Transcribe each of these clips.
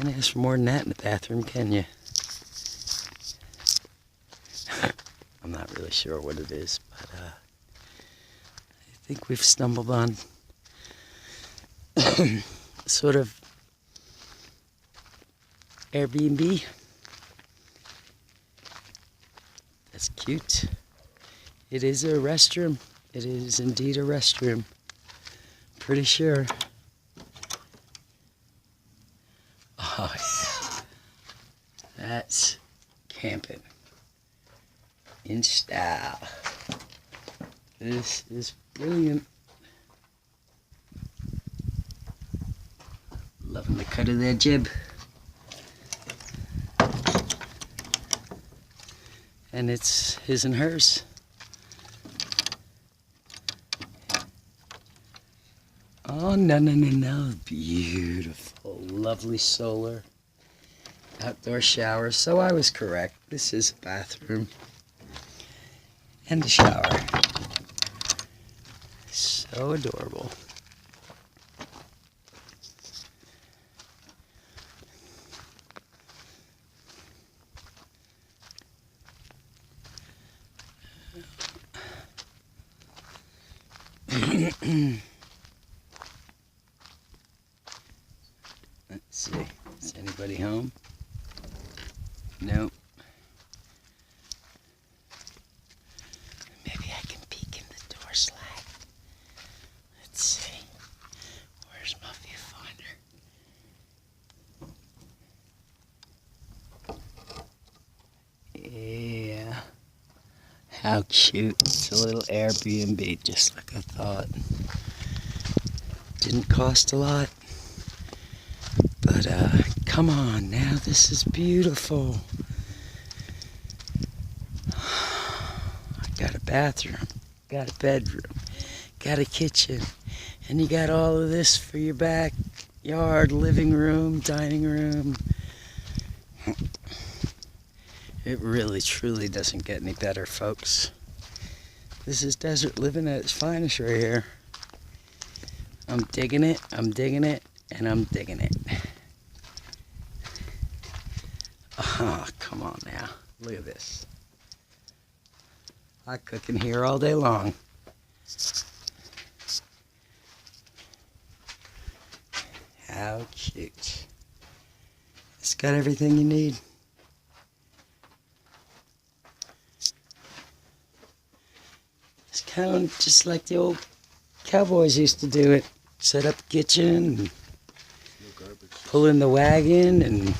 Can't ask for more than that in the bathroom, can you? I'm not really sure what it is, but I think we've stumbled on sort of Airbnb. That's cute. It is a restroom. It is indeed a restroom. Pretty sure. Oh, yeah. That's camping in style. This is brilliant. Loving the cut of their jib. And it's his and hers. Oh, no. Beautiful, lovely solar outdoor shower. So I was correct. This is a bathroom and a shower. So adorable. Let's see, is anybody home? Nope. Maybe I can peek in the door slide. Let's see. Where's my viewfinder? Yeah. How cute. It's a little Airbnb, just like I thought. Didn't cost a lot. But come on now, this is beautiful. I got a bathroom, got a bedroom, got a kitchen, and you got all of this for your backyard, living room, dining room. It really, truly doesn't get any better, folks. This is desert living at its finest right here. I'm digging it, and I'm digging it. Oh, come on now. Look at this. I cook in here all day long. How cute. It's got everything you need. It's kind of just like the old cowboys used to do it. Set up the kitchen, and pull in the wagon, and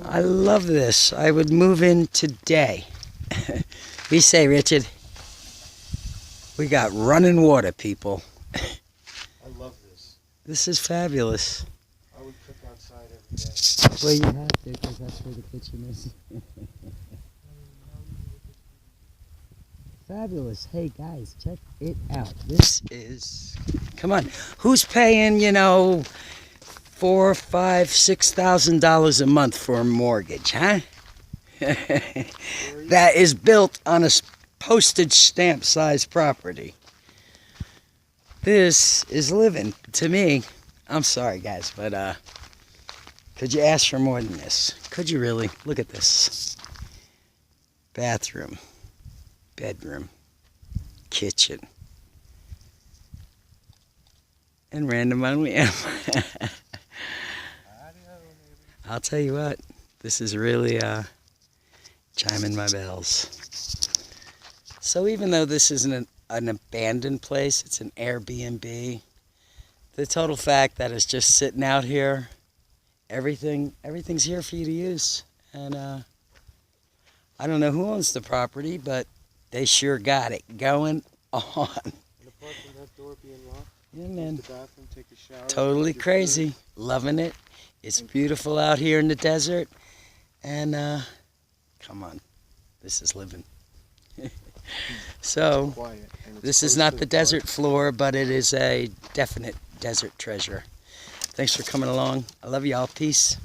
I love this. I would move in today. We say, Richard, we got running water, people. I love this. This is fabulous. I would cook outside every day. Well, you have to, because that's where the kitchen is. Fabulous. Hey, guys, check it out. This is... Come on. Who's paying, $4,000, $5,000, $6,000 a month for a mortgage, huh? That is built on a postage stamp size property. This is living to me. I'm sorry, guys, but could you ask for more than this? Could you really? Look at this. Bathroom, bedroom, kitchen, and random on wheel. I'll tell you what, this is really chiming my bells. So even though this isn't an abandoned place, it's an Airbnb, the total fact that it's just sitting out here, everything's here for you to use. And I don't know who owns the property, but they sure got it going on. And apart from that door being locked, Yeah, man. the bathroom, take a shower. Totally crazy. Loving it. It's beautiful out here in the desert. And come on, this is living. So, Quiet, and it's this is close not to the park. desert floor, but it is a definite desert treasure. Thanks for coming along. I love y'all. Peace.